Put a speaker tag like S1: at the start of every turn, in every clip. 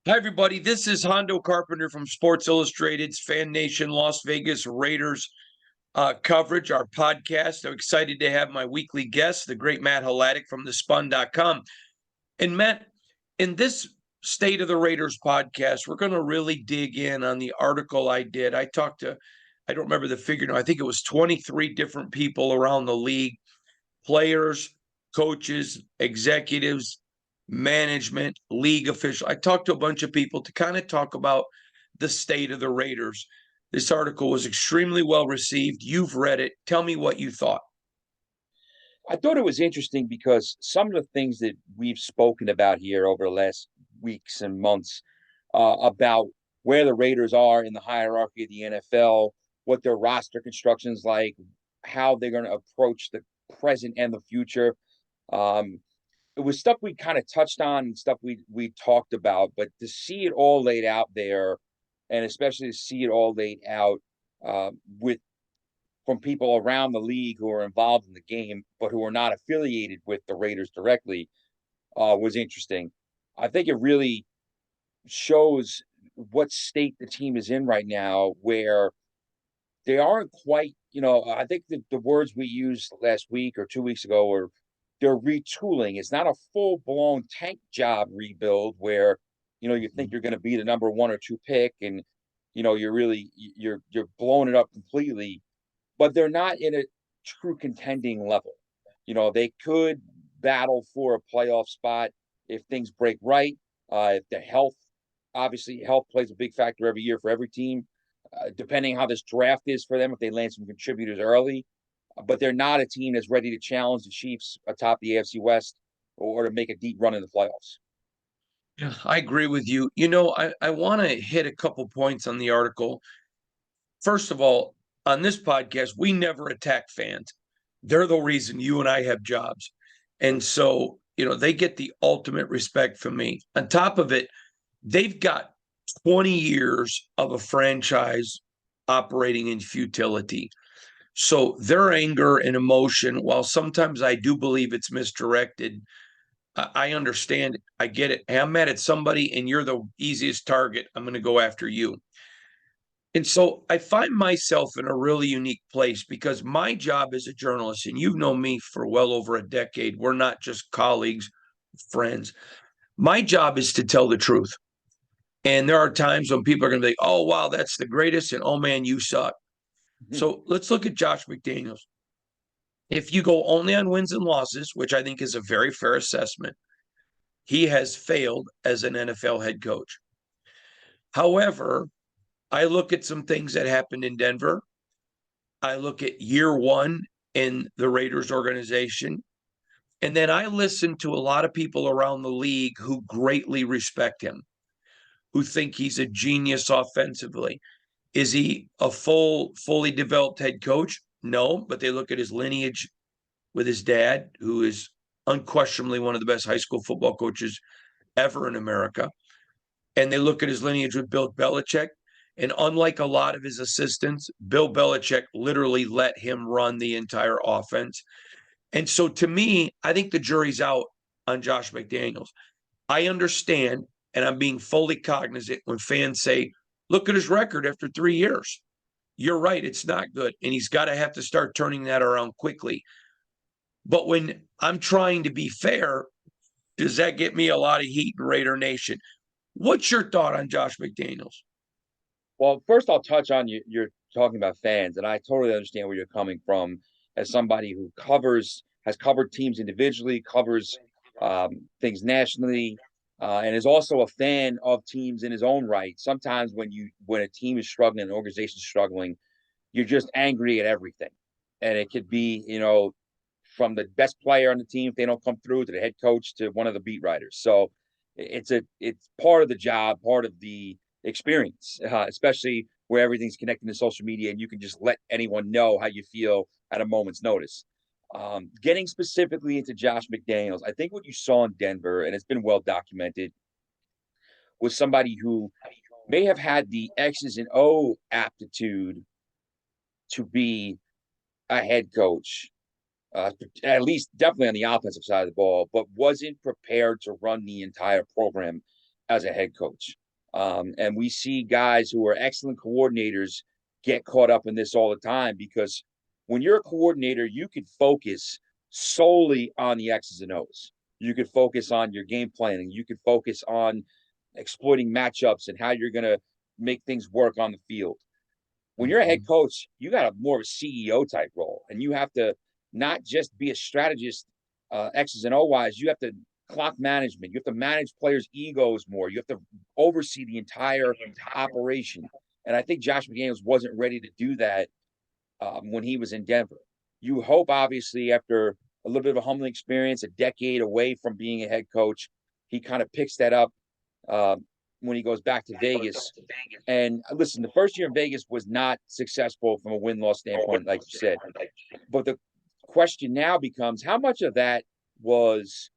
S1: Hi, everybody. This is Hondo Carpenter from Sports Illustrated's Fan Nation Las Vegas Raiders coverage, our podcast. I'm excited to have my weekly guest, the great Matt Hladek from thespun.com. And Matt, in this State of the Raiders podcast, we're going to really dig in on the article I did. I talked to, I don't remember the figure now, I think it was 23 different people around the league, players, coaches, executives, management, league officials. I talked to a bunch of people to kind of talk about the state of the Raiders. This article was extremely well received. You've read it. Tell me what you thought.
S2: I thought it was interesting because some of the things that we've spoken about here over the last weeks and months about where the Raiders are in the hierarchy of the NFL, what their roster construction is like, how they're going to approach the present and the future. Um, it was stuff we kind of touched on and stuff we talked about, but to see it all laid out there, and especially to see it all laid out with from people around the league who are involved in the game, but who are not affiliated with the Raiders directly, was interesting. I think it really shows what state the team is in right now, where they aren't quite, I think the words we used last week or 2 weeks ago were they're retooling. It's not a full blown tank job rebuild where, you think you're going to be the number one or two pick and, you're blowing it up completely, but they're not in a true contending level. They could battle for a playoff spot if things break right. If the health, obviously, health plays a big factor every year for every team, depending how this draft is for them, if they land some contributors early. But they're not a team that's ready to challenge the Chiefs atop the AFC West or to make a deep run in the playoffs.
S1: Yeah, I agree with you. I want to hit a couple points on the article. First of all, on this podcast, we never attack fans. They're the reason you and I have jobs. And so, they get the ultimate respect from me. On top of it, they've got 20 years of a franchise operating in futility. So their anger and emotion, while sometimes I do believe it's misdirected, I understand it. I get it. Hey, I'm mad at somebody and you're the easiest target. I'm going to go after you. And so I find myself in a really unique place because my job as a journalist, and you've known me for well over a decade, we're not just colleagues, friends. My job is to tell the truth. And there are times when people are going to be, oh, wow, that's the greatest. And oh, man, you suck. So let's look at Josh McDaniels. If you go only on wins and losses, which I think is a very fair assessment, he has failed as an NFL head coach. However, I look at some things that happened in Denver. I look at year one in the Raiders organization. And then I listen to a lot of people around the league who greatly respect him, who think he's a genius offensively. Is he a fully developed head coach? No, but they look at his lineage with his dad, who is unquestionably one of the best high school football coaches ever in America. And they look at his lineage with Bill Belichick. And unlike a lot of his assistants, Bill Belichick literally let him run the entire offense. And so to me, I think the jury's out on Josh McDaniels. I understand, and I'm being fully cognizant when fans say, look at his record after 3 years. You're right, it's not good. And he's got to have to start turning that around quickly. But when I'm trying to be fair, does that get me a lot of heat in Raider Nation? What's your thought on Josh McDaniels?
S2: Well, first I'll touch on you. You're talking about fans, and I totally understand where you're coming from as somebody who has covered teams individually, covers things nationally, and is also a fan of teams in his own right. Sometimes when a team is struggling, an organization is struggling, you're just angry at everything, and it could be from the best player on the team if they don't come through to the head coach to one of the beat writers. So it's part of the job, part of the experience, especially where everything's connected to social media and you can just let anyone know how you feel at a moment's notice. Getting specifically into Josh McDaniels, I think what you saw in Denver, and it's been well documented, was somebody who may have had the X's and O aptitude to be a head coach, at least definitely on the offensive side of the ball, but wasn't prepared to run the entire program as a head coach. And we see guys who are excellent coordinators get caught up in this all the time because when you're a coordinator, you can focus solely on the X's and O's. You could focus on your game planning. You could focus on exploiting matchups and how you're going to make things work on the field. When you're a head coach, you got a more of a CEO type role, and you have to not just be a strategist, X's and O wise. You have to clock management. You have to manage players' egos more. You have to oversee the entire operation. And I think Josh McDaniels wasn't ready to do that when he was in Denver. You hope, obviously, after a little bit of a humbling experience, a decade away from being a head coach, he kind of picks that up uh, when he goes back to Vegas. And listen, the first year in Vegas was not successful from a win-loss standpoint, like you said. But the question now becomes how much of that was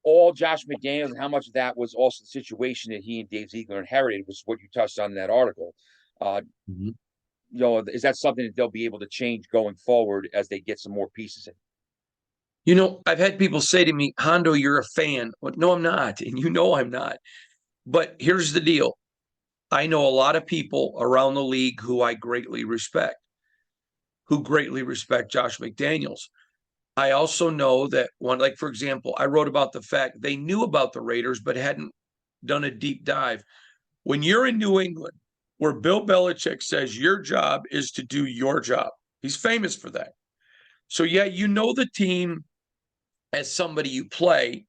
S2: all Josh McDaniels and how much of that was also the situation that he and Dave Ziegler inherited, which is what you touched on in that article.
S1: Mhm.
S2: Is that something that they'll be able to change going forward as they get some more pieces in?
S1: I've had people say to me, Hondo, you're a fan. Well, no, I'm not. And I'm not. But here's the deal. I know a lot of people around the league who greatly respect Josh McDaniels. I also know that like, for example, I wrote about the fact they knew about the Raiders, but hadn't done a deep dive. When you're in New England, where Bill Belichick says your job is to do your job, he's famous for that. So, yeah, the team as somebody you play,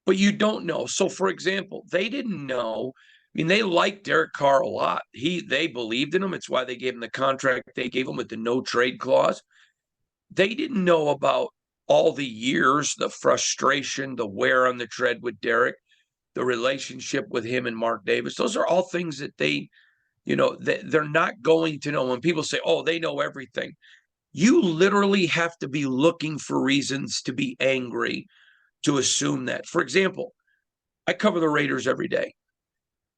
S1: but you don't know. So, for example, they didn't know. I mean, they liked Derek Carr a lot. They believed in him. It's why they gave him the contract they gave him with the no trade clause. They didn't know about all the years, the frustration, the wear on the tread with Derek, the relationship with him and Mark Davis. Those are all things that they're not going to know. When people say, oh, they know everything, you literally have to be looking for reasons to be angry to assume that. For example, I cover the Raiders every day.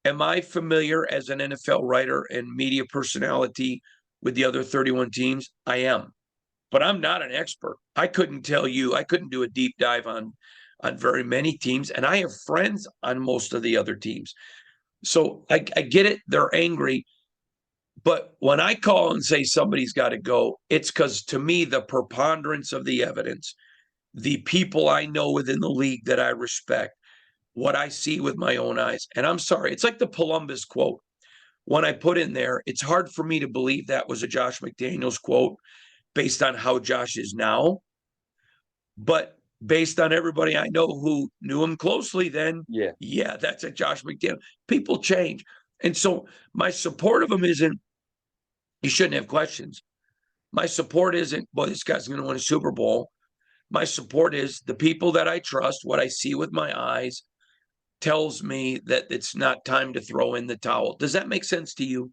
S1: Am I familiar as an NFL writer and media personality with the other 31 teams? I am, but I'm not an expert. I couldn't do a deep dive on very many teams, and I have friends on most of the other teams. So I get it. They're angry. But when I call and say somebody's got to go, it's because to me, the preponderance of the evidence, the people I know within the league that I respect, what I see with my own eyes. And I'm sorry, it's like the Columbus quote. When I put in there, it's hard for me to believe that was a Josh McDaniels quote based on how Josh is now. But based on everybody I know who knew him closely, then yeah, that's a Josh McDaniels. People change. And so my support of him isn't, you shouldn't have questions. My support isn't, well, this guy's going to win a Super Bowl. My support is the people that I trust, what I see with my eyes tells me that it's not time to throw in the towel. Does that make sense to you?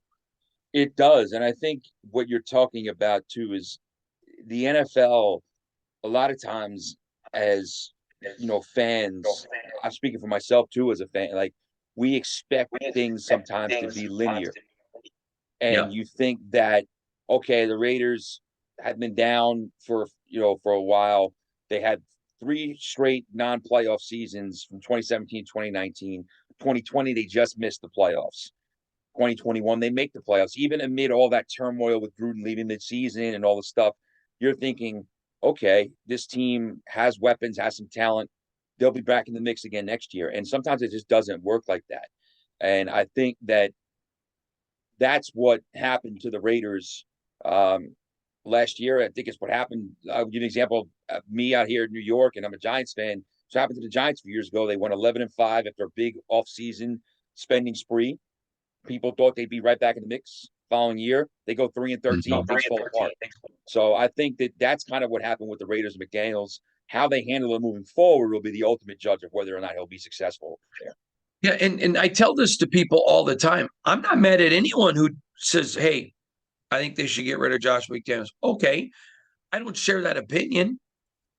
S2: It does. And I think what you're talking about too is the NFL, a lot of times, as fans, I'm speaking for myself too as a fan, like we expect things sometimes to be linear.
S1: Yeah.
S2: And you think that, okay, the Raiders had been down for a while. They had three straight non-playoff seasons from 2017, 2019. 2020, they just missed the playoffs. 2021, they make the playoffs. Even amid all that turmoil with Gruden leaving mid-season and all the stuff, you're thinking, okay, this team has weapons, has some talent. They'll be back in the mix again next year. And sometimes it just doesn't work like that. And I think that's what happened to the Raiders last year. I think it's what happened. I'll give you an example of me out here in New York, and I'm a Giants fan. So happened to the Giants a few years ago. They went 11-5 after a big offseason spending spree. People thought they'd be right back in the mix following year. They go 3-13, things fall apart. So I think that's kind of what happened with the Raiders and McDaniels. How they handle it moving forward will be the ultimate judge of whether or not he'll be successful there.
S1: Yeah, and I tell this to people all the time. I'm not mad at anyone who says, hey, I think they should get rid of Josh McDaniels. Okay, I don't share that opinion,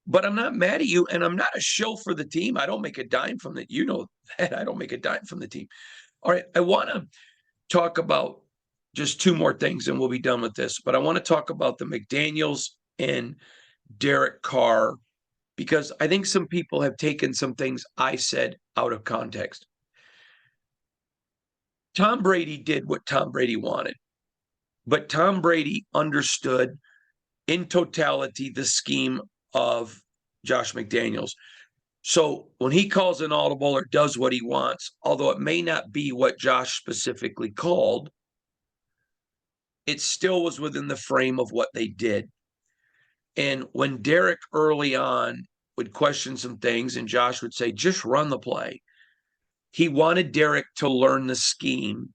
S1: but I'm not mad at you, and I'm not a shill for the team. I don't make a dime from it. You know that. I don't make a dime from the team. All right, I want to talk about just two more things, and we'll be done with this. But I want to talk about the McDaniels and Derek Carr because I think some people have taken some things I said out of context. Tom Brady did what Tom Brady wanted, but Tom Brady understood in totality the scheme of Josh McDaniels. So when he calls an audible or does what he wants, although it may not be what Josh specifically called, it still was within the frame of what they did. And when Derek early on would question some things and Josh would say, just run the play, he wanted Derek to learn the scheme.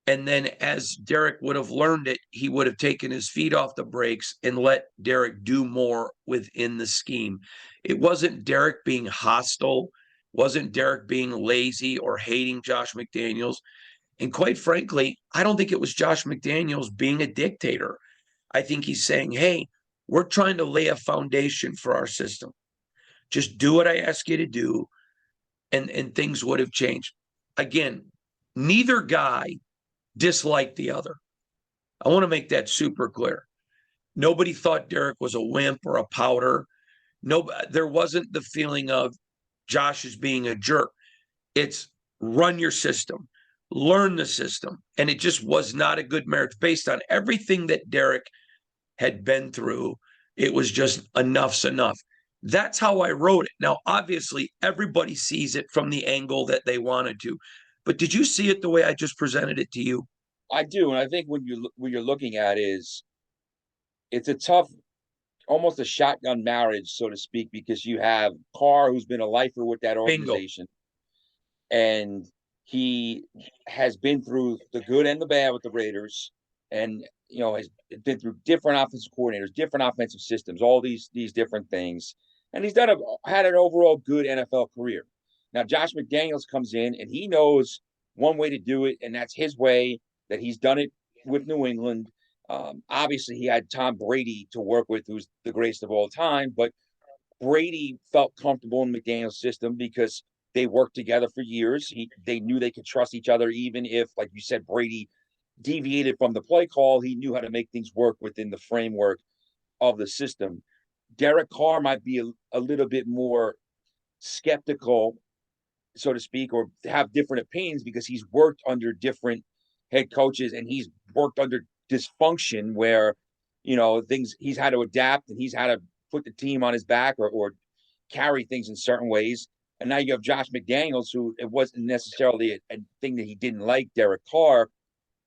S1: And then as Derek would have learned it, he would have taken his feet off the brakes and let Derek do more within the scheme. It wasn't Derek being hostile, wasn't Derek being lazy or hating Josh McDaniels. And quite frankly, I don't think it was Josh McDaniels being a dictator. I think he's saying, hey, we're trying to lay a foundation for our system. Just do what I ask you to do, and things would have changed. Again, neither guy disliked the other. I want to make that super clear. Nobody thought Derek was a wimp or a powder. No, there wasn't the feeling of Josh is being a jerk. It's run your system, learn the system. And it just was not a good marriage based on everything that Derek had been through. It was just enough's enough. That's how I wrote it. Now, obviously, everybody sees it from the angle that they wanted to. But did you see it the way I just presented it to you?
S2: I do, and I think what you're looking at is it's a tough, almost a shotgun marriage, so to speak, because you have Carr, who's been a lifer with that
S1: Bingo.
S2: organization, and he has been through the good and the bad with the Raiders, and has been through different offensive coordinators, different offensive systems, all these different things, and he's had an overall good NFL career. Now Josh McDaniels comes in and he knows one way to do it, and that's his way. That he's done it with New England. Obviously, he had Tom Brady to work with, who's the greatest of all time, but Brady felt comfortable in McDaniel's system because they worked together for years. They knew they could trust each other, even if, like you said, Brady deviated from the play call. He knew how to make things work within the framework of the system. Derek Carr might be a little bit more skeptical, so to speak, or have different opinions because he's worked under different head coaches and he's worked under dysfunction where, things he's had to adapt and he's had to put the team on his back or carry things in certain ways. And now you have Josh McDaniels, who it wasn't necessarily a thing that he didn't like Derek Carr,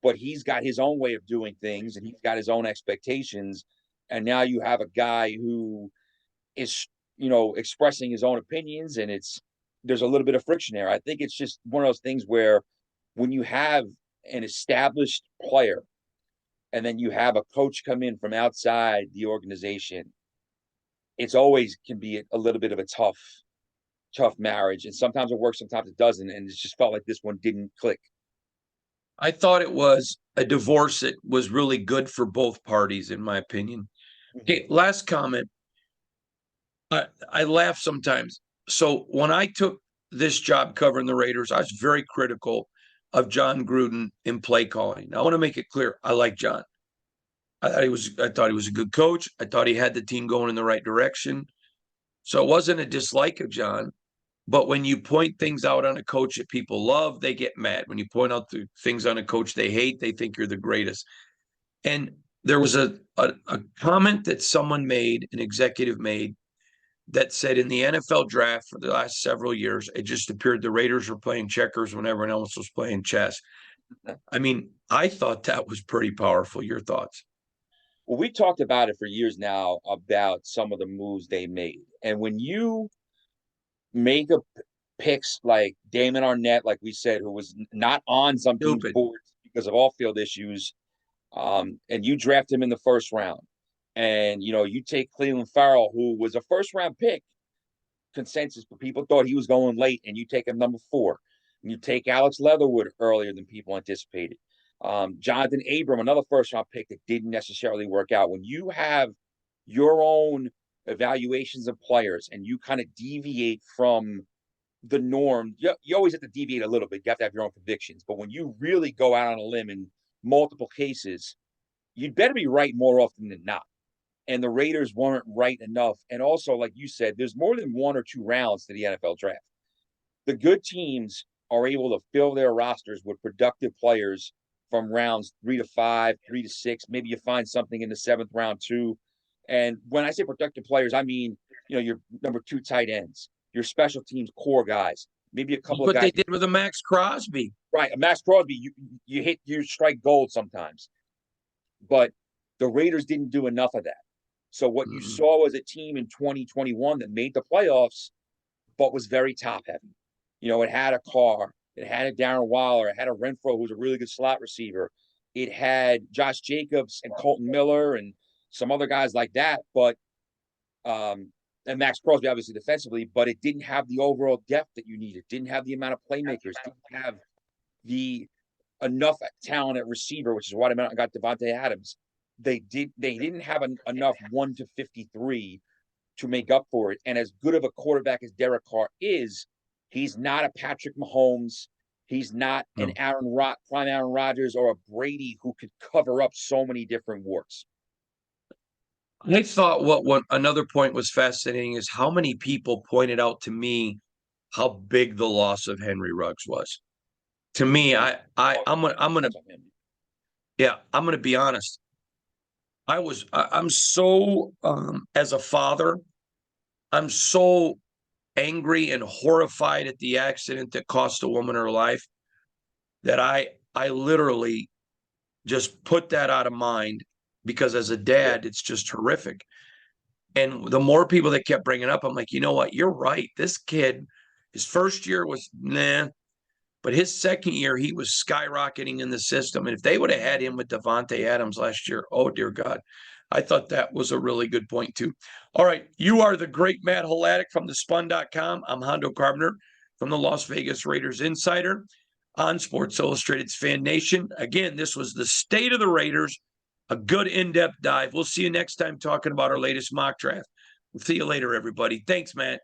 S2: but he's got his own way of doing things and he's got his own expectations. And now you have a guy who is, expressing his own opinions, and there's a little bit of friction there. I think it's just one of those things where when you have an established player and then you have a coach come in from outside the organization, it's always can be a little bit of a tough marriage. And sometimes it works, sometimes it doesn't. And it just felt like this one didn't click.
S1: I thought it was a divorce that was really good for both parties, in my opinion. Okay, last comment. I laugh sometimes. So when I took this job covering the Raiders, I was very critical of John Gruden in play calling. Now, I want to make it clear, I like John. I thought he was a good coach. I thought he had the team going in the right direction. So it wasn't a dislike of John. But when you point things out on a coach that people love, they get mad. When you point out the things on a coach they hate, they think you're the greatest. And there was a comment that someone made, an executive made, that said in the NFL draft for the last several years, it just appeared the Raiders were playing checkers when everyone else was playing chess. I mean, I thought that was pretty powerful. Your thoughts?
S2: Well, we talked about it for years now about some of the moves they made. And when you make a picks like Damon Arnett, like we said, who was not on some teams'
S1: Stupid.
S2: boards because of off-field issues, and you draft him in the first round, and you take Cleveland Farrell, who was a first-round pick, consensus, but people thought he was going late, and you take him number 4, and you take Alex Leatherwood earlier than people anticipated. Jonathan Abram, another first-round pick that didn't necessarily work out. When you have your own evaluations of players and you kind of deviate from the norm, you always have to deviate a little bit. You have to have your own convictions. But when you really go out on a limb in multiple cases, you'd better be right more often than not. and the Raiders weren't right enough. And also, like you said, there's more than 1 or 2 rounds to the NFL draft. The good teams are able to fill their rosters with productive players from rounds 3 to 5, 3 to 6. Maybe you find something in the 7th round too. And when I say productive players, I mean, your number 2 tight ends, your special teams core guys, maybe a couple of
S1: What
S2: guys.
S1: they did with a Max Crosby.
S2: Right, Max Crosby, you strike gold sometimes. But the Raiders didn't do enough of that. So what you saw was a team in 2021 that made the playoffs, but was very top heavy. It had a Carr, it had a Darren Waller, it had a Renfro, who's a really good slot receiver. It had Josh Jacobs and Colton Miller and some other guys like that, but and Max Crosby obviously defensively, but it didn't have the overall depth that you needed. Didn't have the amount of playmakers. Didn't have the enough talent at receiver, which is why I got Devontae Adams. They didn't have enough 1 to 53 to make up for it. And as good of a quarterback as Derek Carr is, he's not a Patrick Mahomes. He's not an prime Aaron Rodgers or a Brady who could cover up so many different warts.
S1: I thought what another point was fascinating is how many people pointed out to me how big the loss of Henry Ruggs was. To me, I'm gonna be honest. I'm so as a father, I'm so angry and horrified at the accident that cost a woman her life that I literally just put that out of mind, because as a dad, it's just horrific. And the more people that kept bringing up, I'm like, you know what? You're right. This kid, his first year was nah, but his second year, he was skyrocketing in the system. And if they would have had him with Devontae Adams last year, oh, dear God, I thought that was a really good point, too. All right. You are the great Matt Hladik from thespun.com. I'm Hondo Carpenter from the Las Vegas Raiders Insider on Sports Illustrated's Fan Nation. Again, this was the state of the Raiders, a good in-depth dive. We'll see you next time talking about our latest mock draft. We'll see you later, everybody. Thanks, Matt.